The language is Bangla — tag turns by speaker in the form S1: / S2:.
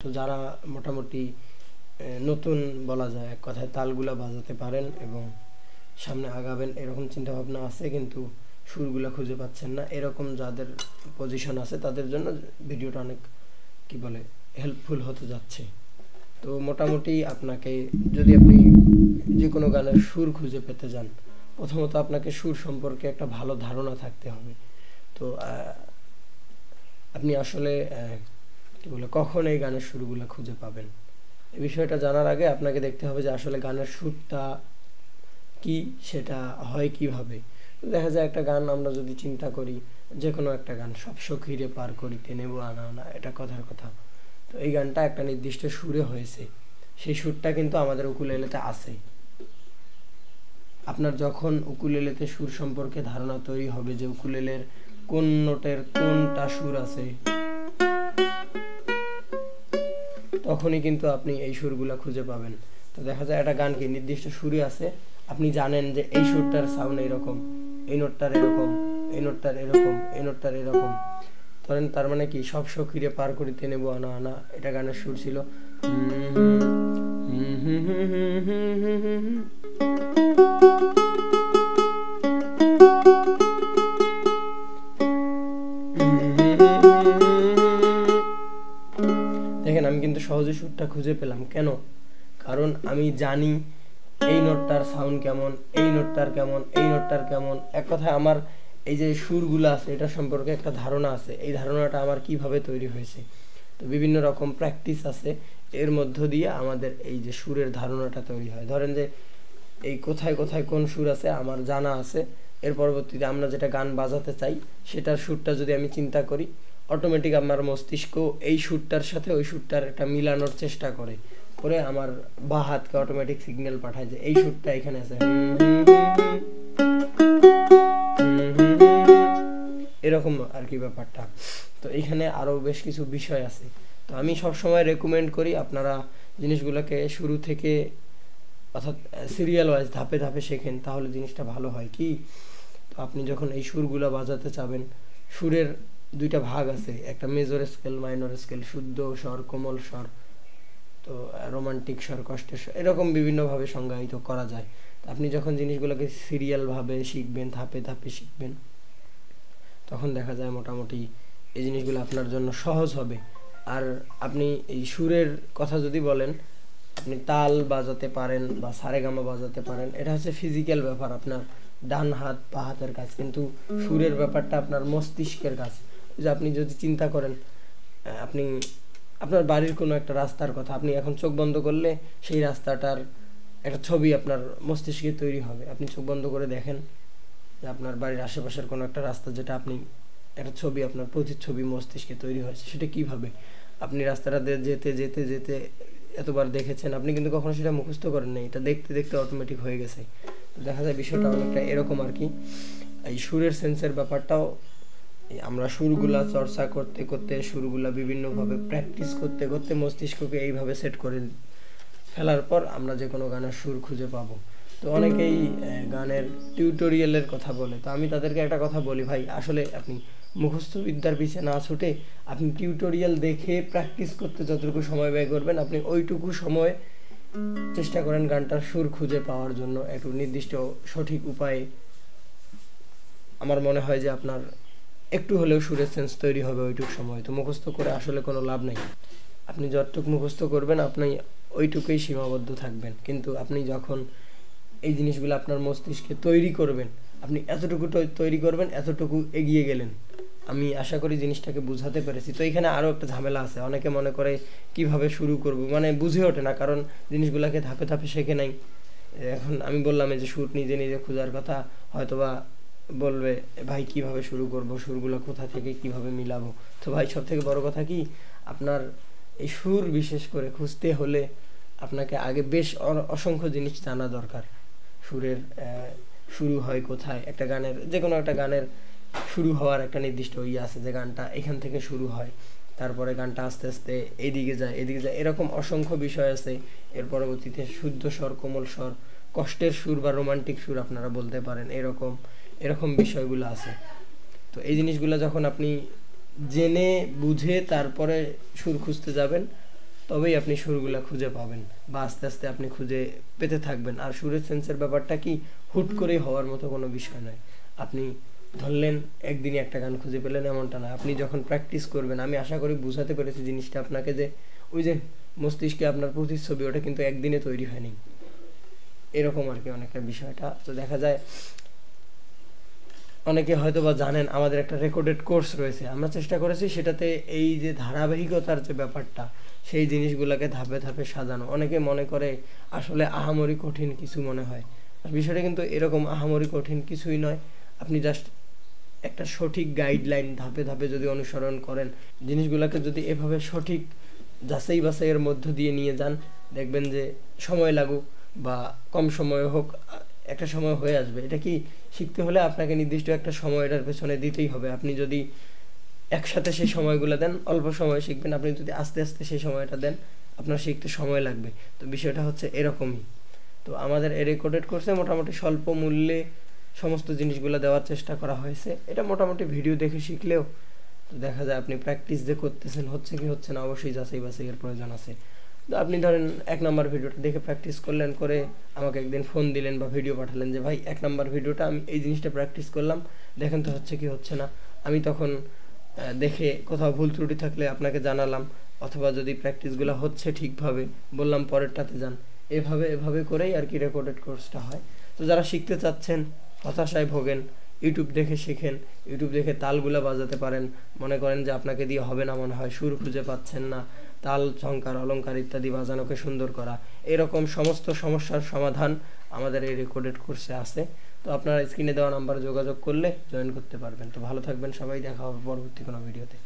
S1: তো যারা মোটামুটি নতুন বলা যায় এক কথায় তালগুলা বাজাতে পারেন এবং সামনে আগাবেন এরকম চিন্তা ভাবনা আছে, কিন্তু সুরগুলা খুঁজে পাচ্ছেন না, এরকম যাদের পজিশন আছে তাদের জন্য ভিডিওটা অনেক কি বলে হেল্পফুল হতে যাচ্ছে। তো মোটামুটি আপনাকে যদি আপনি যে কোনো গানের সুর খুঁজে পেতে যান, প্রথমত আপনাকে সুর সম্পর্কে একটা ভালো ধারণা থাকতে হবে। তো আপনি আসলে কি বলে কখন এই গানের সুরগুলো খুঁজে পাবেন, এই বিষয়টা জানার আগে আপনাকে দেখতে হবে যে আসলে গানের সুরটা কি, সেটা হয় কিভাবে। দেখা যায় একটা গান আমরা যদি চিন্তা করি, যে কোনো একটা গান, সব সখীরে পার করিতে নেব আনা আনা, এটা কথার কথা। তো এই গানটা একটা নির্দিষ্ট সুরে হয়েছে, সেই সুরটা কিন্তু আমাদের উকুলেলেতে আছে। আপনার যখন উকুলেলেতে সুর সম্পর্কে ধারণা তৈরি হবে যে উকুলেলের কোন নোটের কোনটা সুর আছে, তখনই কিন্তু আপনি এই সুরগুলা খুঁজে পাবেন। তো দেখা যায় একটা গান কি নির্দিষ্ট সুরে আছে, আপনি জানেন যে এই সুরটার সাউন্ড এরকম, এই নোটটার এরকম, এই নোটটার এরকম, এই নোটটার এরকম। ধরেন তার মানে কি সব সখীরে পার করিতে নেব আনা আনা, এটা গানের সুর ছিল। দেখেন আমি কিন্তু সহজে সুরটা খুঁজে পেলাম, কেন? কারণ আমি জানি এই নোটটার সাউন্ড কেমন, এই নোটটার কেমন, এই নোটটার কেমন। এক কথায় আমার এই যে সুরগুলো আছে এটা সম্পর্কে একটা ধারণা আছে, এই ধারণাটা আমার কিভাবে তৈরি হয়েছে। তো বিভিন্ন রকম প্র্যাকটিস আছে, এর মধ্য দিয়ে আমাদের এই যে সুরের ধারণাটা তৈরি হয়। ধরেন যে এই কোথায় কোথায় কোন সুর আছে আমার জানা আছে, এর পরবর্তীতে আমরা যেটা গান বাজাতে চাই সেটার সুরটা যদি আমি চিন্তা করি, অটোমেটিক আমার মস্তিষ্ক এই সুরটার সাথে ওই সুরটার একটা মিলানোর চেষ্টা করে করে আমার বা হাতকে অটোমেটিক সিগন্যাল পাঠায় যে এই সুরটা এখানে আছে, এরকম আর কি ব্যাপারটা। তো এখানে আরও বেশ কিছু বিষয় আছে। তো আমি সবসময় রেকমেন্ড করি আপনারা জিনিসগুলোকে শুরু থেকে অর্থাৎ সিরিয়াল ওয়াইজ ধাপে ধাপে শেখেন, তাহলে জিনিসটা ভালো হয় কি। তো আপনি যখন এই সুরগুলো বাজাতে চাবেন, সুরের দুইটা ভাগ আছে, একটা মেজর স্কেল, মাইনর স্কেল, শুদ্ধ স্বর, কোমল স্বর, তো রোমান্টিক স্বর, কষ্টের স্বর, এরকম বিভিন্নভাবে সংজ্ঞায়িত করা যায়। আপনি যখন জিনিসগুলোকে সিরিয়ালভাবে শিখবেন, ধাপে ধাপে শিখবেন, তখন দেখা যায় মোটামুটি এই জিনিসগুলো আপনার জন্য সহজ হবে। আর আপনি এই সুরের কথা যদি বলেন, আপনি তাল বাজাতে পারেন বা সারেগামা বাজাতে পারেন, এটা হচ্ছে ফিজিক্যাল ব্যাপার, আপনার ডান হাত বা হাতের কাজ, কিন্তু সুরের ব্যাপারটা আপনার মস্তিষ্কের কাজ। যে আপনি যদি চিন্তা করেন, আপনি আপনার বাড়ির কোনো একটা রাস্তার কথা, আপনি এখন চোখ বন্ধ করলে সেই রাস্তাটার একটা ছবি আপনার মস্তিষ্কে তৈরি হবে। আপনি চোখ বন্ধ করে দেখেন যে আপনার বাড়ির আশেপাশের কোনো একটা রাস্তা, যেটা আপনি একটা ছবি, আপনার প্রতিচ্ছবি মস্তিষ্কে তৈরি হয়েছে, সেটা কিভাবে আপনি রাস্তাটাতে যেতে যেতে যেতে এতবার দেখেছেন, আপনি কিন্তু কখনো সেটা মুখস্থ করেন নাই, এটা দেখতে দেখতে অটোমেটিক হয়ে গেছে। দেখা যায় বিষয়টা অনেকটা এরকম আর কি। এই সুরের সেন্সের ব্যাপারটাও আমরা সুরগুলা চর্চা করতে করতে, সুরগুলা বিভিন্নভাবে প্র্যাকটিস করতে করতে মস্তিষ্ককে এইভাবে সেট করে ফেলার পর আমরা যে কোনো গানের সুর খুঁজে পাবো। তো অনেকেই গানের টিউটোরিয়ালের কথা বলে, তো আমি তাদেরকে একটা কথা বলি, ভাই আসলে আপনি মুখস্থ বিদ্যার পিছিয়ে না ছুটে আপনি টিউটোরিয়াল দেখে প্র্যাকটিস করতে যতটুকু সময় ব্যয় করবেন, আপনি ওইটুকু সময় চেষ্টা করেন গানটার সুর খুঁজে পাওয়ার জন্য একটু নির্দিষ্ট সঠিক উপায়ে। আমার মনে হয় যে আপনার একটু হলেও সুরের সেন্স তৈরি হবে ওইটুকু সময়। তো মুখস্থ করে আসলে কোনো লাভ নেই, আপনি যতটুকু মুখস্থ করবেন আপনি ওইটুকুই সীমাবদ্ধ থাকবেন। কিন্তু আপনি যখন এই জিনিসগুলো আপনার মস্তিষ্কে তৈরি করবেন, আপনি এতটুকু তৈরি করবেন, এতটুকু এগিয়ে গেলেন। আমি আশা করি জিনিসটাকে বুঝাতে পেরেছি। তো এখানে আরও একটা ঝামেলা আছে, অনেকে মনে করে কিভাবে শুরু করব, মানে বুঝে ওঠে না, কারণ জিনিসগুলোকে ধাপে ধাপে শেখে নাই। এখন আমি বললাম যে সুর নিজে নিজে খোঁজার কথা, হয়তোবা বলবে ভাই কিভাবে শুরু করব, সুরগুলো কোথা থেকে কিভাবে মিলাবো। তো ভাই সব থেকে বড় কথা কি, আপনার এই সুর বিশেষ করে খুঁজতে হলে আপনাকে আগে বেশ অসংখ্য জিনিস জানা দরকার। সুরের শুরু হয় কোথায়, একটা গানের, যে কোনো একটা গানের শুরু হওয়ার একটা নির্দিষ্ট ইয়ে আছে, যে গানটা এখান থেকে শুরু হয়, তারপরে গানটা আস্তে আস্তে এদিকে যায় এদিকে যায়, এরকম অসংখ্য বিষয় আছে। এর পরবর্তীতে শুদ্ধ স্বর, কোমল স্বর, কষ্টের সুর বা রোমান্টিক সুর আপনারা বলতে পারেন, এরকম এরকম বিষয়গুলো আছে। তো এই জিনিসগুলো যখন আপনি জেনে বুঝে তারপরে সুর খুঁজতে যাবেন, তবেই আপনি সুরগুলা খুঁজে পাবেন বা আস্তে আস্তে আপনি খুঁজে পেতে থাকবেন। আর সুরের সেন্সের ব্যাপারটা কি হুট করেই হওয়ার মতো কোনো বিষয় নয়। আপনি ধরলেন একদিনই একটা গান খুঁজে পেলেন এমনটা না, আপনি যখন প্র্যাকটিস করবেন, আমি আশা করি বুঝাতে পেরেছি জিনিসটা আপনাকে, যে ওই যে মস্তিষ্কে আপনার প্রতিচ্ছবি ওটা কিন্তু একদিনে তৈরি হয়নি, এরকম আর কি অনেকটা বিষয়টা। তো দেখা যায় অনেকে হয়তো বা জানেন আমাদের একটা রেকর্ডেড কোর্স রয়েছে, আমরা চেষ্টা করেছি সেটাতে এই যে ধারাবাহিকতার যে ব্যাপারটা সেই জিনিসগুলোকে ধাপে ধাপে সাজানো। অনেকে মনে করে আসলে আহামরি কঠিন কিছু মনে হয়, আর বিষয়টা কিন্তু এরকম আহামরি কঠিন কিছুই নয়। আপনি জাস্ট একটা সঠিক গাইডলাইন ধাপে ধাপে যদি অনুসরণ করেন, জিনিসগুলোকে যদি এভাবে সঠিক যাচাই বাছাইয়ের মধ্য দিয়ে নিয়ে যান, দেখবেন যে সময় লাগুক বা কম সময় হোক একটা সময় হয়ে আসবে। এটা কি শিখতে হলে আপনাকে নির্দিষ্ট একটা সময় এটার পেছনে দিতেই হবে। আপনি যদি একসাথে সেই সময়গুলো দেন অল্প সময় শিখবেন, আপনি যদি আস্তে আস্তে সেই সময়টা দেন আপনার শিখতে সময় লাগবে। তো বিষয়টা হচ্ছে এরকমই। তো আমাদের এই রেকর্ডেড কোর্সে মোটামুটি স্বল্প মূল্যে সমস্ত জিনিসগুলো দেওয়ার চেষ্টা করা হয়েছে। এটা মোটামুটি ভিডিও দেখে শিখলেও তো দেখা যায় আপনি প্র্যাকটিস যে করতেছেন হচ্ছে কি হচ্ছে না অবশ্যই যাচাই বাছাইয়ের প্রয়োজন আছে। তো আপনি ধরেন 1 নম্বর ভিডিওটা দেখে প্র্যাকটিস করলেন, করে আমাকে একদিন ফোন দিলেন বা ভিডিও পাঠালেন যে ভাই 1 নম্বর ভিডিওটা আমি এই জিনিসটা প্র্যাকটিস করলাম, দেখেন তো হচ্ছে কি হচ্ছে না। আমি তখন দেখে কোথাও ভুল ত্রুটি থাকলে আপনাকে জানালাম, অথবা যদি প্র্যাকটিসগুলো হচ্ছে ঠিকভাবে বললাম পরেরটাতে যান। এভাবে এভাবে করেই আর কি রেকর্ডেড কোর্সটা হয়। তো যারা শিখতে চাচ্ছেন, হতাশায় ভোগেন, ইউটিউব দেখে শেখেন, ইউটিউব দেখে তালগুলো বাজাতে পারেন। মনে করেন যে আপনাকে দিয়ে হবে না, মনে হয় সুর খুঁজে পাচ্ছেন না, তাল ঝংকার অলংকার ইত্যাদি বাজানোকে সুন্দর করা, এরকম সমস্ত সমস্যার সমাধান আমাদের এই রেকর্ডেড কোর্সে আছে। তো আপনারা স্ক্রিনে দেওয়া নাম্বারে যোগাযোগ করলে জয়েন করতে পারবেন। তো ভালো থাকবেন সবাই, দেখা হবে পরবর্তী কোনো ভিডিওতে।